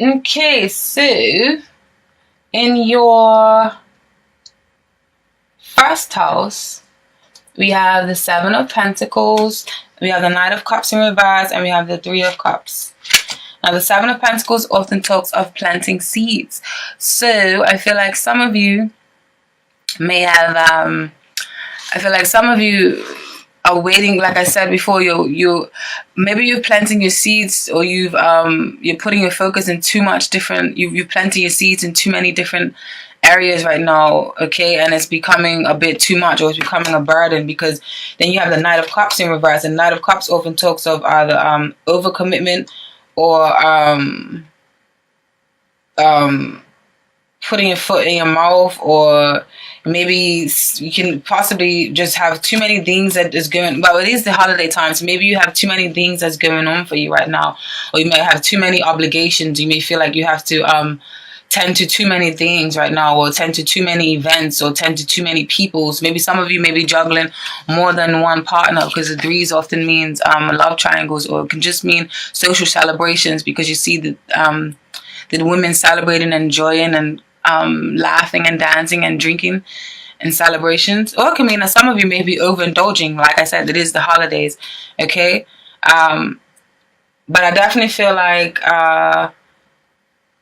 Okay, so in your first house, we have the Seven of Pentacles, we have the Knight of Cups in reverse, and we have the Three of Cups. Now, the Seven of Pentacles often talks of planting seeds. So I feel like some of you may have, I feel like some of you are waiting, like I said before, maybe you're planting your seeds, or you're putting your focus in too much different, you're planting your seeds in too many different areas right now, okay, and it's becoming a bit too much, or it's becoming a burden, because then you have the Knight of Cups in reverse, and Knight of Cups often talks of either overcommitment, or putting your foot in your mouth, or maybe you can possibly just have too many things that is going, well, it is the holiday time, so maybe you have too many things that's going on for you right now, or you may have too many obligations. You may feel like you have to tend to too many things right now, or tend to too many events, or tend to too many peoples. Maybe some of you may be juggling more than one partner, because the threes often means love triangles, or it can just mean social celebrations, because you see the women celebrating and enjoying and laughing and dancing and drinking in celebrations. Or it can mean that some of you may be overindulging. Like I said, it is the holidays, okay? But I definitely feel like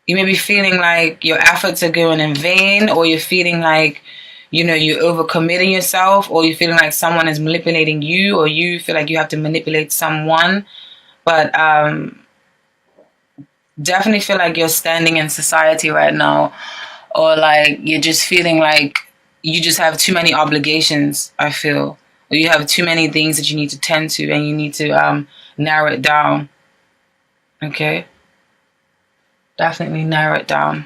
you may be feeling like your efforts are going in vain, or you're feeling like, you're overcommitting yourself, or you're feeling like someone is manipulating you, or you feel like you have to manipulate someone. But definitely feel like you're standing in society right now, or like you're just feeling like you just have too many obligations, I feel, or you have too many things that you need to tend to, and you need to narrow it down, okay? Definitely narrow it down.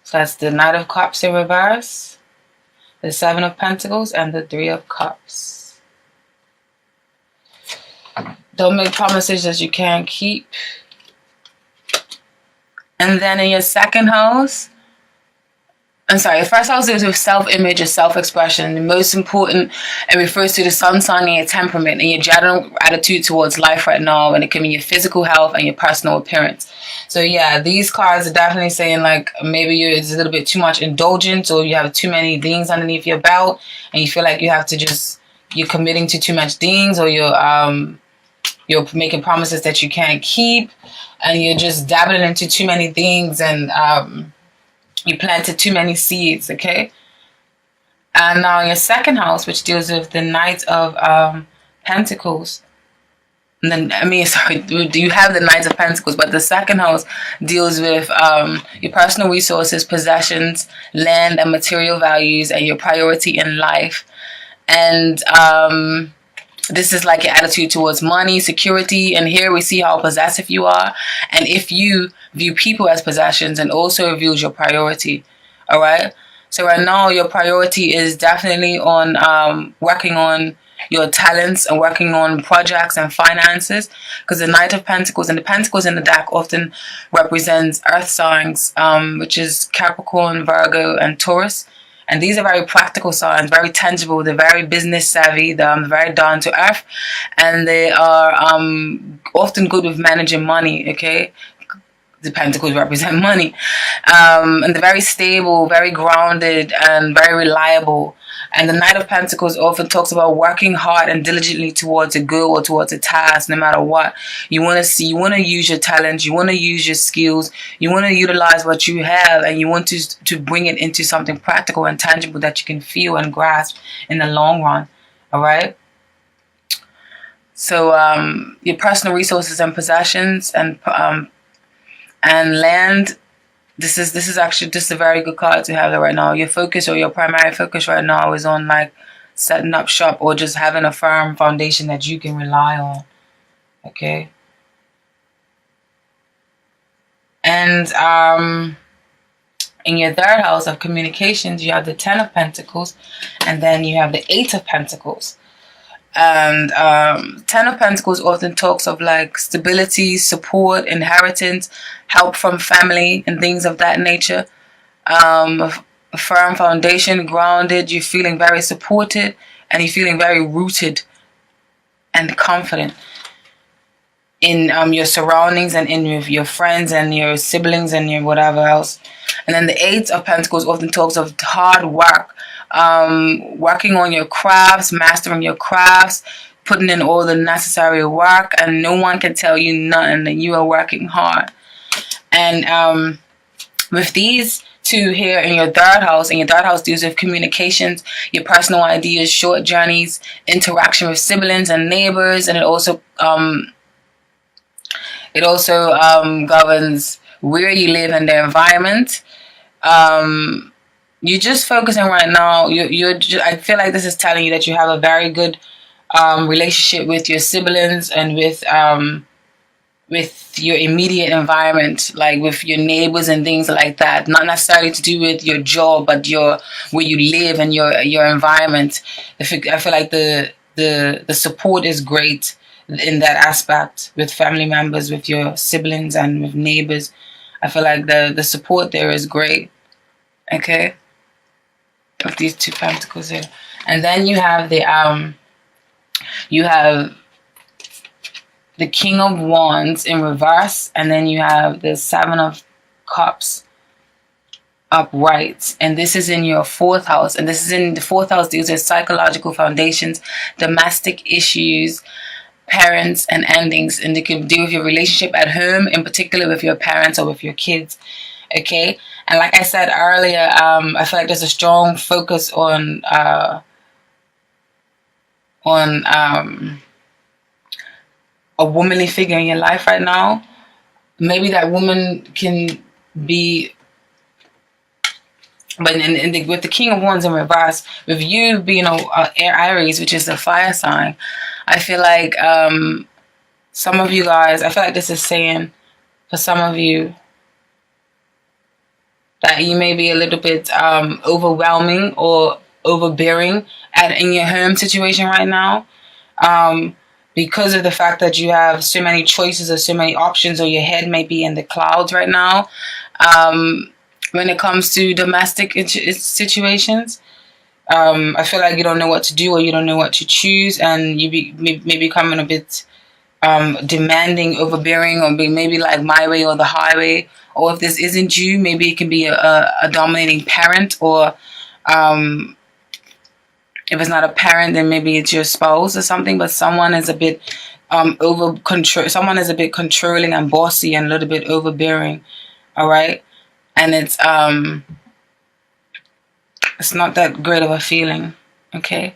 So that's the Knight of Cups in reverse, the Seven of Pentacles, and the Three of Cups. Don't make promises that you can't keep. And then in your second house, the first house is with self-image or self-expression. The most important, it refers to the sun sign and your temperament and your general attitude towards life right now, and it can be your physical health and your personal appearance. So yeah, these cards are definitely saying like maybe it's a little bit too much indulgence, or you have too many things underneath your belt, and you feel like you have to you're committing to too much things, or you're making promises that you can't keep, and you're just dabbling into too many things, and you planted too many seeds, okay? And now your second house, which deals with the Knight of Pentacles. And then, you have the Knight of Pentacles, but the second house deals with your personal resources, possessions, land, and material values, and your priority in life. And this is like your attitude towards money, security, and here we see how possessive you are, and if you view people as possessions, and also reveals your priority. All right. So right now your priority is definitely on working on your talents and working on projects and finances, because the Knight of Pentacles and the Pentacles in the deck often represents earth signs, which is Capricorn, Virgo, and Taurus. And these are very practical signs, very tangible. They're very business savvy. They're very down to earth, and they are often good with managing money. Okay, the Pentacles represent money, and they're very stable, very grounded, and very reliable. And the Knight of Pentacles often talks about working hard and diligently towards a goal or towards a task, no matter what. You want to use your talents, you want to use your skills, you want to utilize what you have, and you want to bring it into something practical and tangible that you can feel and grasp in the long run. All right? So your personal resources and possessions and land. This is actually just a very good card to have there right now. Your focus, or your primary focus right now, is on like setting up shop, or just having a firm foundation that you can rely on. Okay. And in your third house of communications, you have the Ten of Pentacles, and then you have the Eight of Pentacles. And Ten of Pentacles often talks of like stability, support, inheritance, help from family, and things of that nature. firm foundation, grounded. You're feeling very supported, and you're feeling very rooted and confident in your surroundings and in your friends and your siblings and your whatever else. And then the Eight of Pentacles often talks of hard work, working on your crafts, mastering your crafts, putting in all the necessary work, and no one can tell you nothing, that you are working hard. And with these two here in your third house, and your third house deals with communications, your personal ideas, short journeys, interaction with siblings and neighbors, and it also governs where you live and the environment. You're just focusing right now. I feel like this is telling you that you have a very good relationship with your siblings and with your immediate environment, like with your neighbors and things like that. Not necessarily to do with your job, but where you live and your environment. I feel like the support is great in that aspect with family members, with your siblings, and with neighbors. I feel like the support there is great. Okay, with these two pentacles here, and then you have the King of Wands in reverse, and then you have the Seven of Cups upright, and this is in your fourth house, and this is in the fourth house. These are psychological foundations, domestic issues, parents, and endings, and they can deal with your relationship at home, in particular with your parents or with your kids. Okay, and like I said earlier, I feel like there's a strong focus on a womanly figure in your life right now. Maybe that woman can be, but with the King of Wands in reverse, with you being Aries, which is the fire sign, I feel like some of you guys, I feel like this is saying for some of you that you may be a little bit overwhelming or overbearing in your home situation right now, because of the fact that you have so many choices or so many options, or your head may be in the clouds right now when it comes to domestic situations. I feel like you don't know what to do, or you don't know what to choose, and you may becoming a bit demanding, overbearing, or maybe like my way or the highway. Or if this isn't you, maybe it can be a dominating parent, or if it's not a parent, then maybe it's your spouse or something. But someone is a bit someone is a bit controlling and bossy and a little bit overbearing. All right, and it's not that great of a feeling. Okay,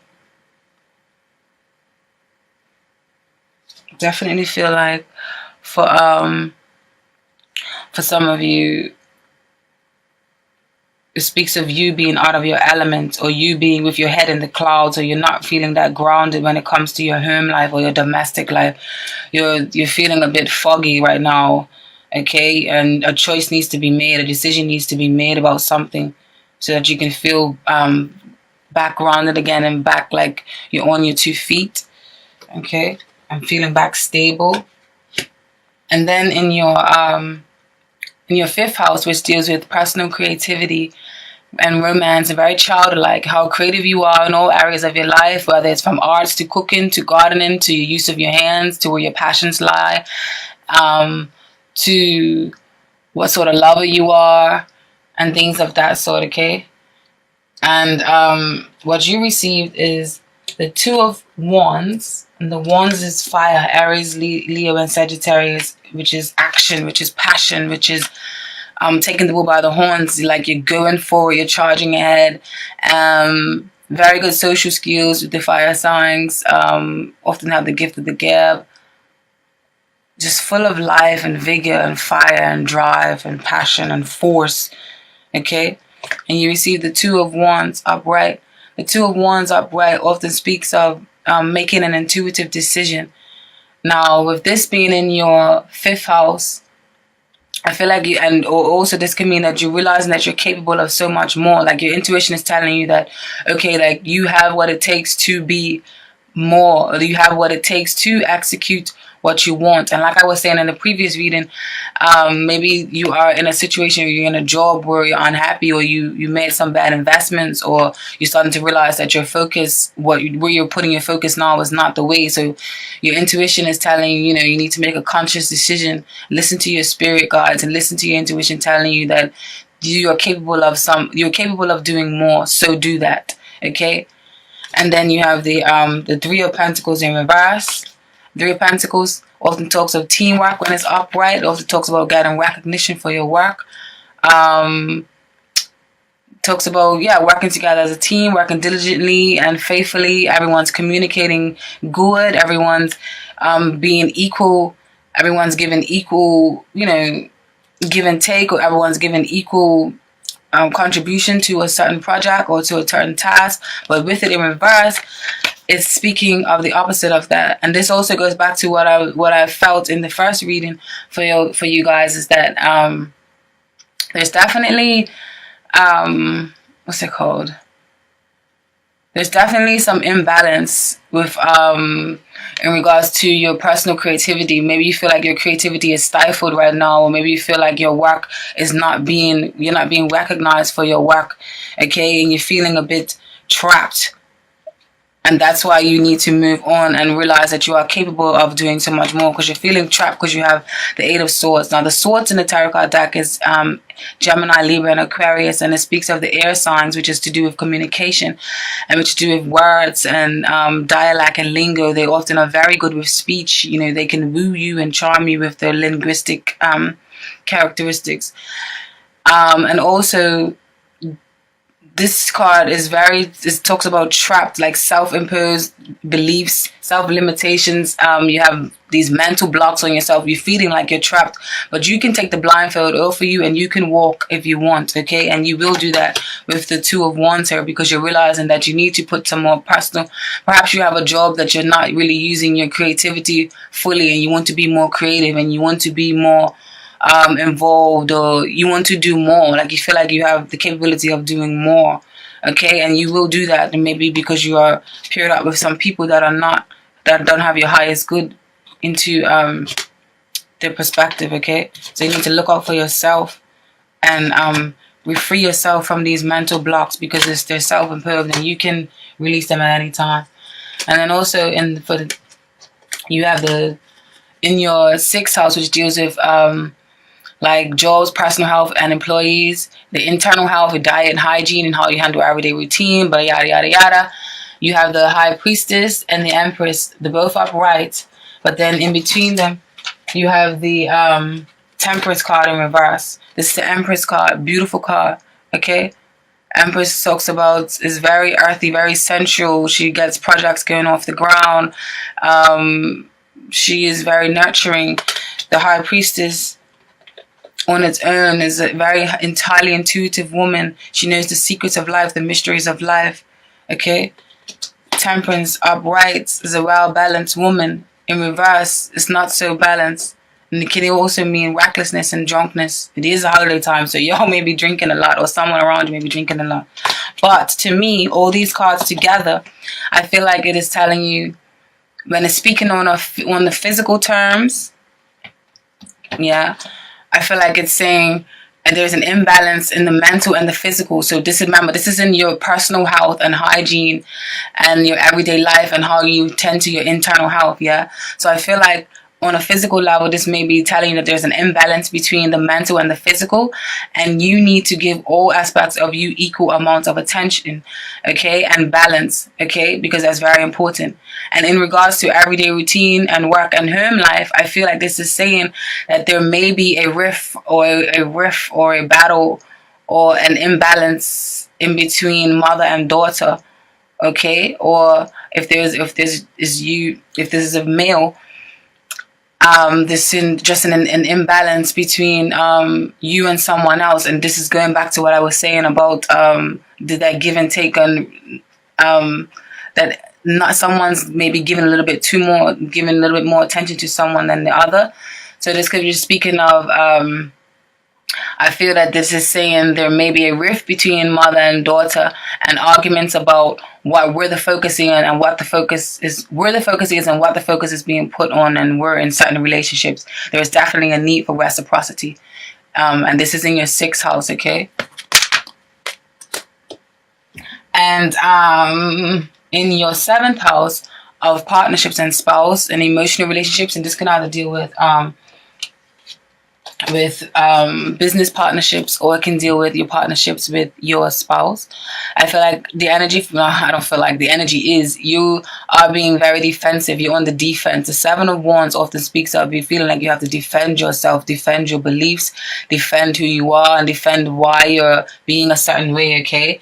definitely feel like for some of you, it speaks of you being out of your element, or you being with your head in the clouds, or you're not feeling that grounded when it comes to your home life or your domestic life. You're feeling a bit foggy right now, okay? And a choice needs to be made, a decision needs to be made about something, so that you can feel back grounded again and back like you're on your 2 feet, okay? And feeling back stable. And then in your fifth house, which deals with personal creativity and romance, and very childlike, how creative you are in all areas of your life, whether it's from arts to cooking to gardening to your use of your hands, to where your passions lie, to what sort of lover you are, and things of that sort, okay? And what you received is the Two of Wands, and the Wands is fire, Aries, Leo, and Sagittarius, which is action, which is passion, which is taking the bull by the horns, like you're going forward, you're charging ahead. Very good social skills with the fire signs, often have the gift of the gab. Just full of life and vigor and fire and drive and passion and force, okay? And you receive the Two of Wands upright. The Two of Wands upright often speaks of making an intuitive decision. Now, with this being in your fifth house, I feel like also this can mean that you're realizing that you're capable of so much more. Like your intuition is telling you that, okay, like you have what it takes to be more, or you have what it takes to execute what you want. And like I was saying in the previous reading, maybe you are in a situation where you're in a job where you're unhappy, or you made some bad investments, or you're starting to realize that your focus, where you're putting your focus now, is not the way. So your intuition is telling you, you need to make a conscious decision. Listen to your spirit guides and listen to your intuition telling you that you're capable of doing more. So do that. Okay. And then you have the Three of Pentacles in reverse. Three of Pentacles often talks of teamwork when it's upright. It also talks about getting recognition for your work. Talks about, working together as a team, working diligently and faithfully. Everyone's communicating good. Everyone's being equal. Everyone's giving equal, give and take, or everyone's giving equal contribution to a certain project or to a certain task. But with it in reverse, it's speaking of the opposite of that. And this also goes back to what I felt in the first reading for you guys, is that there's definitely what's it called? There's definitely some imbalance with in regards to your personal creativity. Maybe you feel like your creativity is stifled right now, or maybe you feel like your work is you're not being recognized for your work, okay? And you're feeling a bit trapped. And that's why you need to move on and realize that you are capable of doing so much more, because you're feeling trapped because you have the Eight of Swords. Now, the Swords in the Tarot card deck is Gemini, Libra, and Aquarius, and it speaks of the air signs, which is to do with communication and which to do with words and dialect and lingo. They often are very good with speech. They can woo you and charm you with their linguistic characteristics. And also, this card it talks about trapped, like self-imposed beliefs, self-limitations. You have these mental blocks on yourself. You're feeling like you're trapped, but you can take the blindfold off for you and you can walk if you want, okay? And you will do that with the Two of Wands here, because you're realizing that you need to put some more personal. Perhaps you have a job that you're not really using your creativity fully, and you want to be more creative and you want to be more involved, or you want to do more, like you feel like you have the capability of doing more, okay? And you will do that, and maybe because you are paired up with some people that don't have your highest good into their perspective, okay? So you need to look out for yourself and free yourself from these mental blocks, because they're self-imposed and you can release them at any time. And then also you have in your 6th house, which deals with like jobs, personal health, and employees, the internal health, the diet and hygiene, and how you handle everyday routine, but yada, yada, yada. You have the High Priestess and the Empress. They're both upright, but then in between them, you have the Temperance card in reverse. This is the Empress card, beautiful card, okay? Empress talks about, is very earthy, very sensual. She gets projects going off the ground. She is very nurturing. The High Priestess on its own is a very entirely intuitive woman. She knows the secrets of life, the mysteries of life, okay? Temperance upright is a well-balanced woman. In reverse, it's not so balanced. And it can also mean recklessness and drunkenness. It is a holiday time, so y'all may be drinking a lot, or someone around you may be drinking a lot. But to me, all these cards together, I feel like it is telling you, when it's speaking on the physical terms, I feel like it's saying there's an imbalance in the mental and the physical. So remember, this is in your personal health and hygiene and your everyday life and how you tend to your internal health, So I feel like on a physical level, this may be telling you that there's an imbalance between the mental and the physical, and you need to give all aspects of you equal amounts of attention, okay, and balance, okay, because that's very important. And in regards to everyday routine and work and home life, I feel like this is saying that there may be a rift or a battle or an imbalance in between mother and daughter, okay, or if this is a male, this is just an imbalance between you and someone else. And this is going back to what I was saying about that give and take, on that not someone's maybe giving a little bit more attention to someone than the other. So this could be speaking of I feel that this is saying there may be a rift between mother and daughter, and arguments about where the focus is and what the focus is, where the focus is and what the focus is being put on, and where in certain relationships there is definitely a need for reciprocity. And this is in your 6th house, okay? And in your 7th house of partnerships and spouse and emotional relationships, and this can either deal with business partnerships, or it can deal with your partnerships with your spouse. I feel like the energy, no, I don't feel like the energy is you are being very defensive. You're on the defense. The 7 of Wands often speaks of you feeling like you have to defend yourself, defend your beliefs, defend who you are, and defend why you're being a certain way, okay?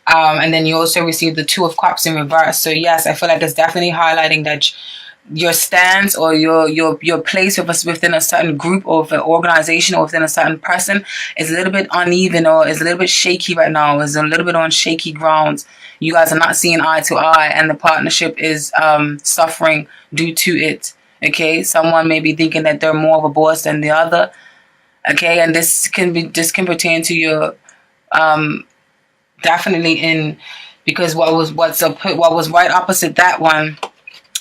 And then you also receive the 2 of Cups in reverse. So yes, I feel like it's definitely highlighting that your stance or your place within a certain group or an organization or within a certain person is a little bit uneven, or is a little bit shaky right now, is a little bit on shaky grounds. You guys are not seeing eye to eye, and the partnership is suffering due to it. Okay, someone may be thinking that they're more of a boss than the other. Okay, and this can pertain to your definitely in, because what was right opposite that one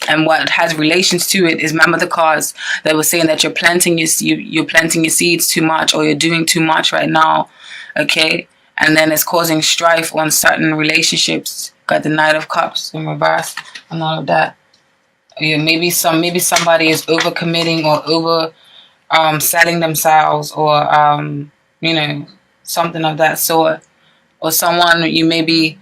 and what has relations to it is, remember the cards that were saying that you're planting your seeds too much, or you're doing too much right now, okay? And then it's causing strife on certain relationships. Got the Knight of Cups in reverse and all of that. Yeah, maybe somebody is overcommitting or over selling themselves, or something of that sort. Or someone there may be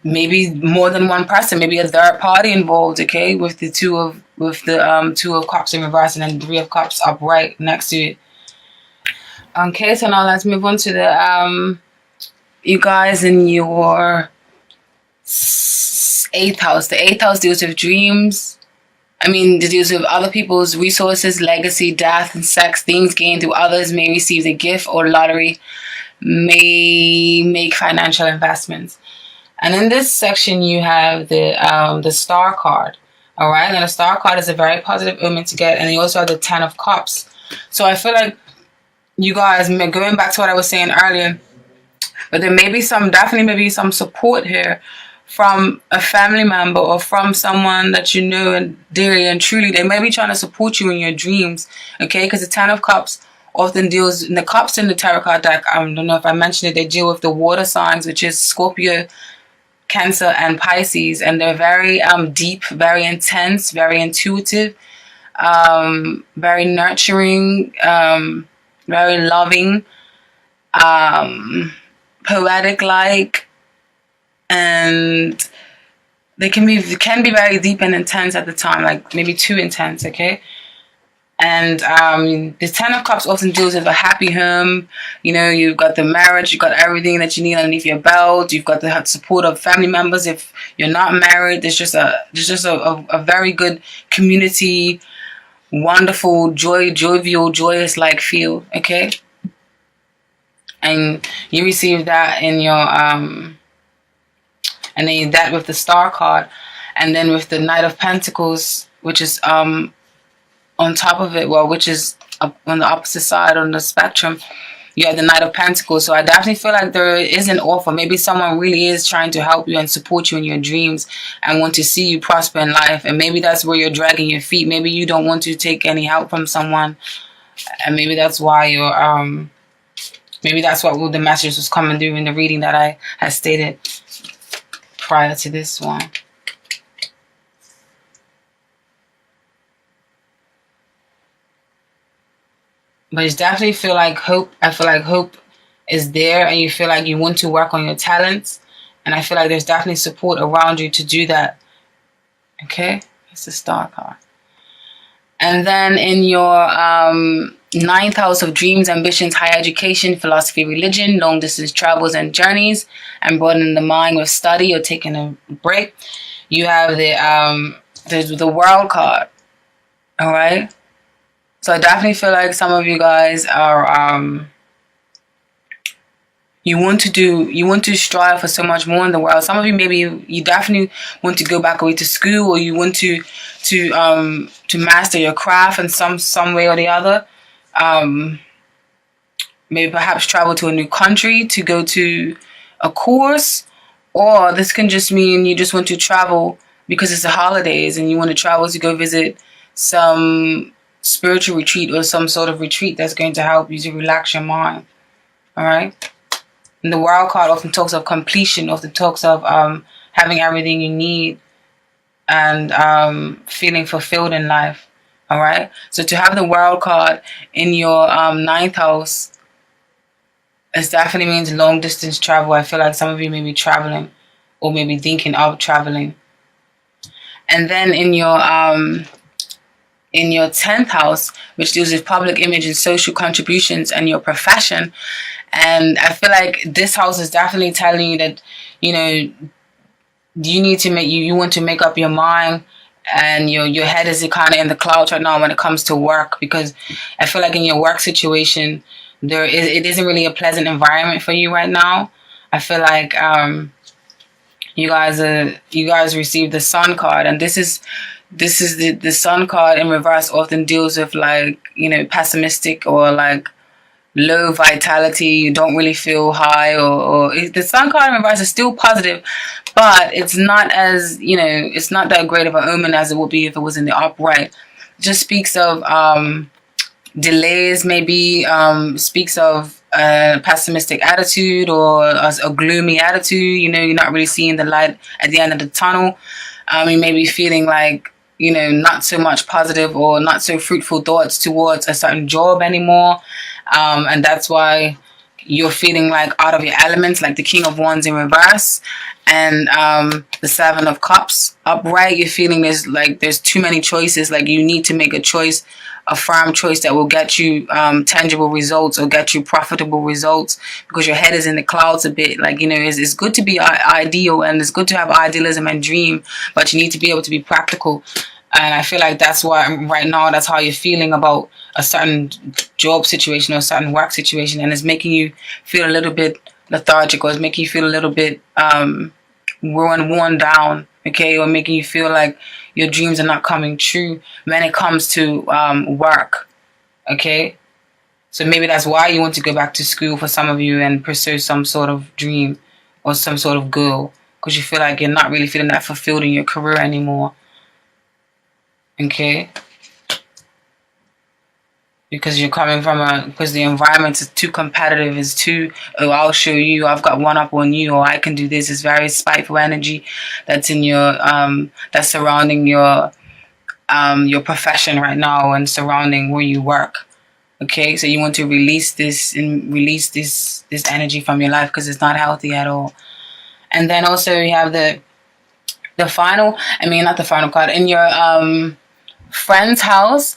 maybe more than one person, maybe a third party involved, okay, with the 2 of Cups in reverse and then 3 of Cups upright next to it. Okay, so now let's move on to the you guys in your 8th house. The 8th house deals with dreams. It deals with other people's resources, legacy, death, and sex. Things gained through others. May receive a gift or lottery. May make financial investments. And in this section, you have the Star card. All right, and the Star card is a very positive omen to get, and you also have the 10 of Cups. So I feel like you guys, going back to what I was saying earlier, but there may be definitely some support here from a family member or from someone that you know and dearly and truly. They may be trying to support you in your dreams, okay? Because the 10 of Cups often deals, in the Cups in the Tarot card deck, I don't know if I mentioned it, they deal with the water signs, which is Scorpio, Cancer, and Pisces, and they're very deep, very intense, very intuitive, very nurturing, very loving, poetic-like, and they can be very deep and intense at the time, like maybe too intense, okay? And the 10 of Cups often deals with a happy home. You've got the marriage, you've got everything that you need underneath your belt. You've got the support of family members. If you're not married, there's just a very good community, wonderful, jovial, joyous like feel. Okay, and you receive that in your and then that with the Star card, and then with the Knight of Pentacles, which is on top of it, which is on the opposite side on the spectrum, you have the Knight of Pentacles. So I definitely feel like there is an offer. Maybe someone really is trying to help you and support you in your dreams and want to see you prosper in life. And maybe that's where you're dragging your feet. Maybe you don't want to take any help from someone. And maybe that's why you're, maybe that's what the message was coming through in the reading that I had stated prior to this one. But it's definitely feel like hope. I feel like hope is there, and you feel like you want to work on your talents. And I feel like there's definitely support around you to do that. Okay? It's the Star card. And then in your 9th house of dreams, ambitions, higher education, philosophy, religion, long distance travels and journeys, and broadening the mind with study or taking a break, you have the World card. All right? So I definitely feel like some of you guys are, you want to strive for so much more in the world. Some of you, maybe you definitely want to go back away to school, or you want to master your craft in some way or the other. maybe perhaps travel to a new country to go to a course, or this can just mean you just want to travel because it's the holidays and you want to travel to go visit some spiritual retreat or some sort of retreat that's going to help you to relax your mind. All right. And the World card often talks of completion, often talks of having everything you need and feeling fulfilled in life. All right. So to have the World card in your ninth house, it definitely means long distance travel. I feel like some of you may be traveling or maybe thinking of traveling. And then in your 10th house, which deals with public image and social contributions and your profession. And I feel like this house is definitely telling you that, you know, you need to you want to make up your mind, and your head is kind of in the clouds right now when it comes to work, because I feel like in your work situation, it isn't really a pleasant environment for you right now. I feel like you guys received the Sun card, and this is the Sun card in reverse often deals with, like, you know, pessimistic or like low vitality. You don't really feel high, or the Sun card in reverse is still positive, but it's not as, you know, it's not that great of an omen as it would be if it was in the upright. It just speaks of delays, maybe speaks of a pessimistic attitude or a gloomy attitude. You know, you're not really seeing the light at the end of the tunnel. You may be feeling like, you know, not so much positive or not so fruitful thoughts towards a certain job anymore. And that's why you're feeling like out of your elements, like the King of Wands in reverse and the Seven of Cups upright. You're feeling there's too many choices. Like you need to make a choice, a firm choice that will get you tangible results or get you profitable results, because your head is in the clouds a bit. Like, you know, it's good to be ideal and it's good to have idealism and dream, but you need to be able to be practical. And I feel like that's why right now that's how you're feeling about a certain job situation or a certain work situation, and it's making you feel a little bit lethargic, or it's making you feel a little bit worn down, okay, or making you feel like your dreams are not coming true when it comes to work, okay? So maybe that's why you want to go back to school for some of you and pursue some sort of dream or some sort of goal, because you feel like you're not really feeling that fulfilled in your career anymore. Okay, because you're coming from because the environment is too competitive, is too, oh, I'll show you, I've got one up on you, or I can do this. It's very spiteful energy that's in your that's surrounding your profession right now and surrounding where you work. Okay, so you want to release this energy from your life, because it's not healthy at all. And then also you have not the final card in your friend's house,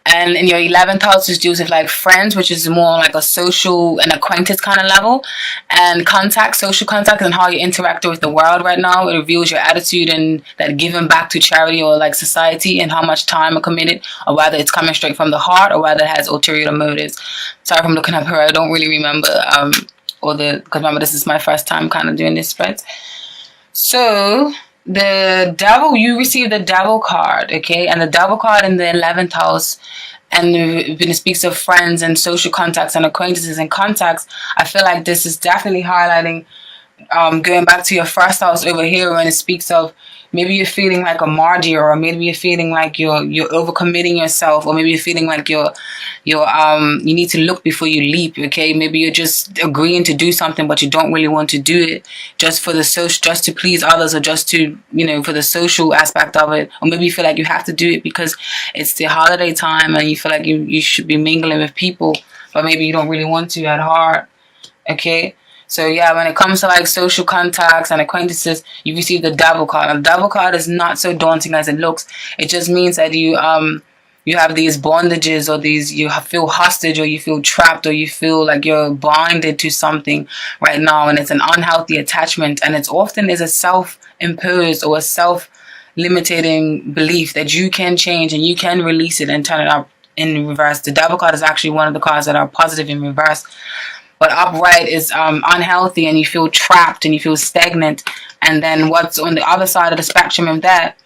and in your 11th house is deals with like friends, which is more like a social and acquaintance kind of level, and social contact and how you interact with the world right now. It reveals your attitude and that giving back to charity or like society, and how much time are committed, or whether it's coming straight from the heart or whether it has ulterior motives. Sorry if I'm looking up here, I don't really remember because remember, this is my first time kind of doing this spread. So the Devil, you receive the Devil card, okay? And the Devil card in the 11th house, and when it speaks of friends and social contacts and acquaintances and contacts, I feel like this is definitely highlighting going back to your first house over here, when it speaks of maybe you're feeling like a martyr, or maybe you're feeling like you're overcommitting yourself, or maybe you're feeling like you need to look before you leap, okay? Maybe you're just agreeing to do something, but you don't really want to do it just for just to please others, or just to, you know, for the social aspect of it, or maybe you feel like you have to do it because it's the holiday time and you feel like you should be mingling with people, but maybe you don't really want to at heart, okay? So yeah, when it comes to like social contacts and acquaintances, you receive the Devil card. The Devil card is not so daunting as it looks. It just means that you have these bondages, or you feel hostage, or you feel trapped, or you feel like you're binded to something right now, and it's an unhealthy attachment, and it's often is a self-imposed or a self-limiting belief that you can change and you can release it and turn it up in reverse. The Devil card is actually one of the cards that are positive in reverse. But upright is unhealthy, and you feel trapped and you feel stagnant. And then what's on the other side of the spectrum of that,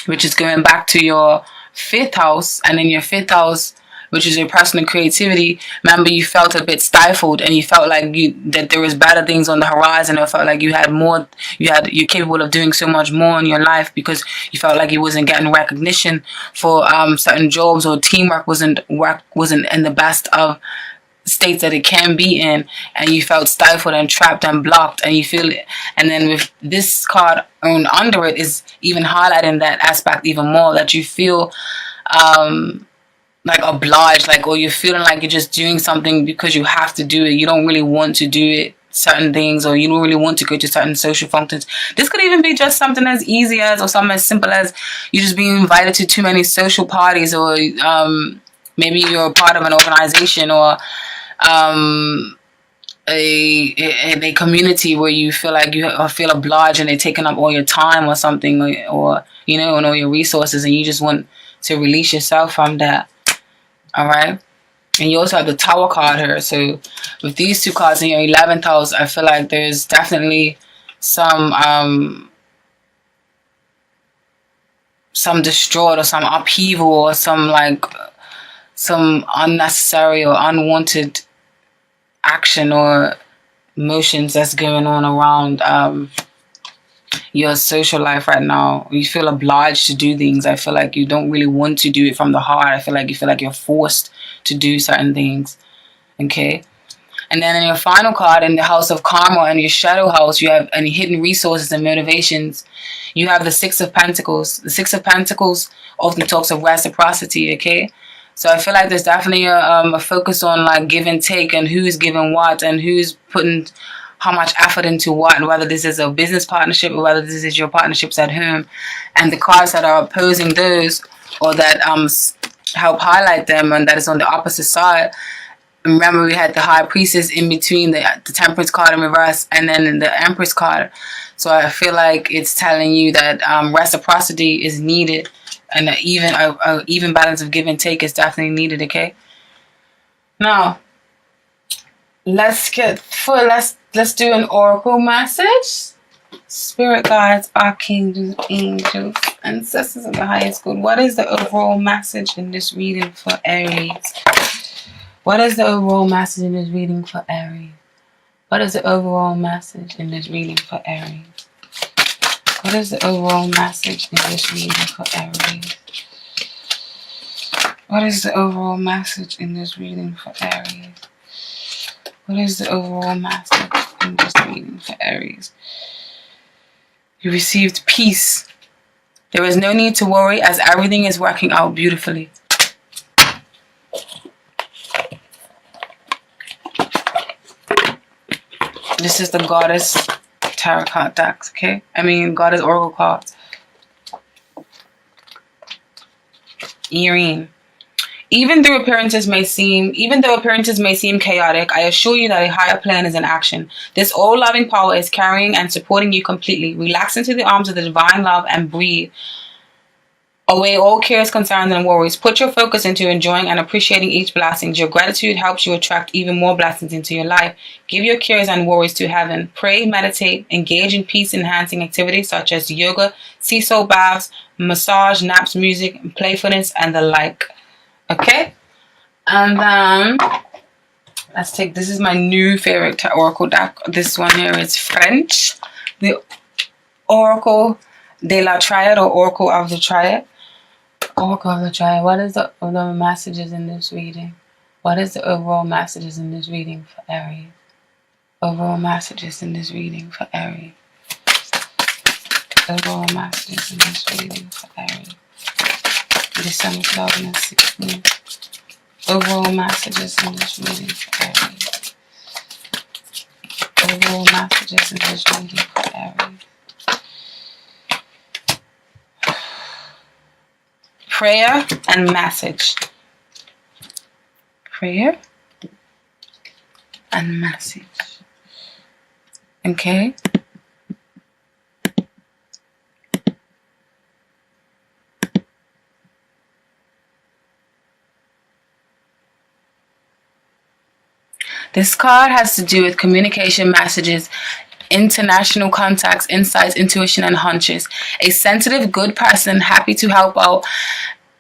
which is going back to your 5th house, and in your 5th house, which is your personal creativity. Remember, you felt a bit stifled, and you felt like that there was better things on the horizon. Or felt like you had more. You're capable of doing so much more in your life because you felt like you wasn't getting recognition for certain jobs, or teamwork wasn't in the best of states that it can be in, and you felt stifled and trapped and blocked, and you feel it. And then with this card on under it is even highlighting that aspect even more, that you feel like obliged, like, or you're feeling like you're just doing something because you have to do it. You don't really want to do it, certain things, or you don't really want to go to certain social functions. This could even be just something as easy as, or something as simple as you just being invited to too many social parties, or maybe you're a part of an organization, or a community where you feel like you feel obliged, and they're taking up all your time or something, or and all your resources, and you just want to release yourself from that. All right. And you also have the Tower card here. So with these two cards in your 11th house, I feel like there's definitely some distraught, or some upheaval, or some unnecessary or unwanted action or emotions that's going on around your social life right now. You feel obliged to do things. I feel like you don't really want to do it from the heart. I feel like you feel like you're forced to do certain things. Okay. And then in your final card, in the house of karma, and your shadow house, you have any hidden resources and motivations. You have the Six of Pentacles. The Six of Pentacles often talks of reciprocity. Okay. So I feel like there's definitely a focus on like give and take, and who's giving what, and who's putting how much effort into what, and whether this is a business partnership or whether this is your partnerships at home. And the cards that are opposing those, or that help highlight them, and that is on the opposite side. Remember, we had the High Priestess in between, the Temperance card in reverse, and then the Empress card. So I feel like it's telling you that reciprocity is needed, and an even balance of give and take is definitely needed. Okay. Now, let's do an oracle message. Spirit guides, archangels, angels, ancestors of the highest good. What is the overall message in this reading for Aries? What is the overall message in this reading for Aries? What is the overall message in this reading for Aries? What is the overall message in this reading for Aries? What is the overall message in this reading for Aries? What is the overall message in this reading for Aries? You received peace. There is no need to worry, as everything is working out beautifully. This is the Goddess Tarot card decks, okay? Goddess Oracle cards. Aries. Even though appearances may seem chaotic, I assure you that a higher plan is in action. This all-loving power is carrying and supporting you completely. Relax into the arms of the divine love and breathe away all cares, concerns, and worries. Put your focus into enjoying and appreciating each blessing. Your gratitude helps you attract even more blessings into your life. Give your cares and worries to heaven. Pray, meditate, engage in peace-enhancing activities such as yoga, sea salt baths, massage, naps, music, playfulness, and the like. Okay, and then let's take, this is my new favorite oracle deck. This one here is French, the Oracle de la Triad, or Oracle of the Triad. Oracle of the Triad. What is the messages in this reading? What is the overall messages in this reading for Aries? Overall messages in this reading for Aries. Overall messages in this reading for Aries. December 2016. Overall messages in this reading for Aries. Overall messages in this reading for Aries. Prayer and message. Prayer and message. Okay. This card has to do with communication, messages, international contacts, insights, intuition, and hunches. A sensitive, good person, happy to help out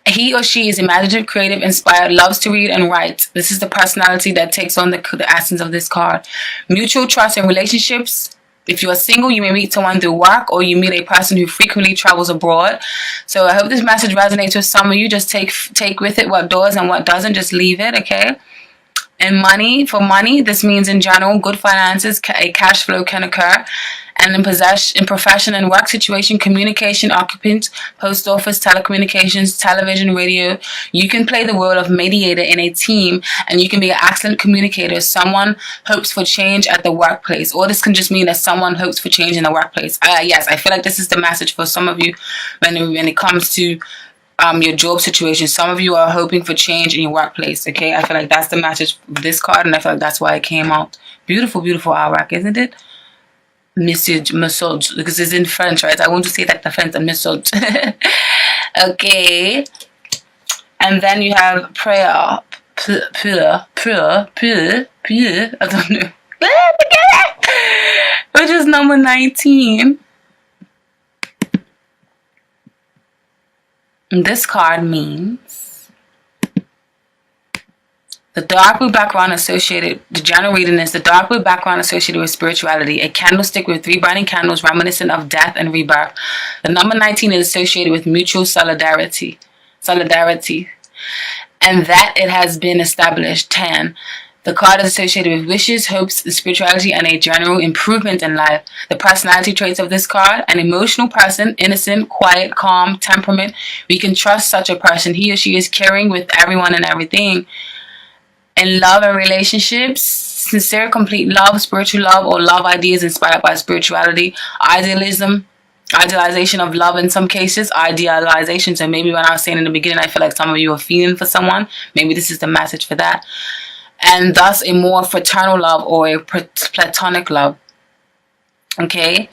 He or she is imaginative, creative, inspired, loves to read and write. This is the personality that takes on the essence of this card. Mutual trust in relationships. If you are single, you may meet someone through work, or you meet a person who frequently travels abroad. So I hope this message resonates with some of you. Just take with it what does and what doesn't. Just leave it, okay? And money, for money, this means in general, good finances, a cash flow can occur. And in profession and work situation, communication, occupant, post office, telecommunications, television, radio, you can play the role of mediator in a team, and you can be an excellent communicator. Someone hopes for change at the workplace, or this can just mean that someone hopes for change in the workplace. Yes, I feel like this is the message for some of you when it comes to your job situation. Some of you are hoping for change in your workplace, okay? I feel like that's the message of this card, and I feel like that's why it came out. Beautiful, beautiful artwork, isn't it? Message, because it's in French, right? I want to say that the French, message. Okay. And then you have prayer. Prayer. I don't know. Which is number 19. This card means the dark blue background associated, the general reading is the dark blue background associated with spirituality, a candlestick with 3 burning candles reminiscent of death and rebirth. The number 19 is associated with mutual solidarity, and that it has been established. 10. The card is associated with wishes, hopes, spirituality, and a general improvement in life. The personality traits of this card: an emotional person, innocent, quiet, calm, temperament. We can trust such a person. He or she is caring with everyone and everything. In love and relationships, sincere, complete love, spiritual love, or love ideas inspired by spirituality. Idealization of love in some cases, idealization. So maybe when I was saying in the beginning, I feel like some of you are feeling for someone. Maybe this is the message for that. And thus a more fraternal love or a platonic love. Okay?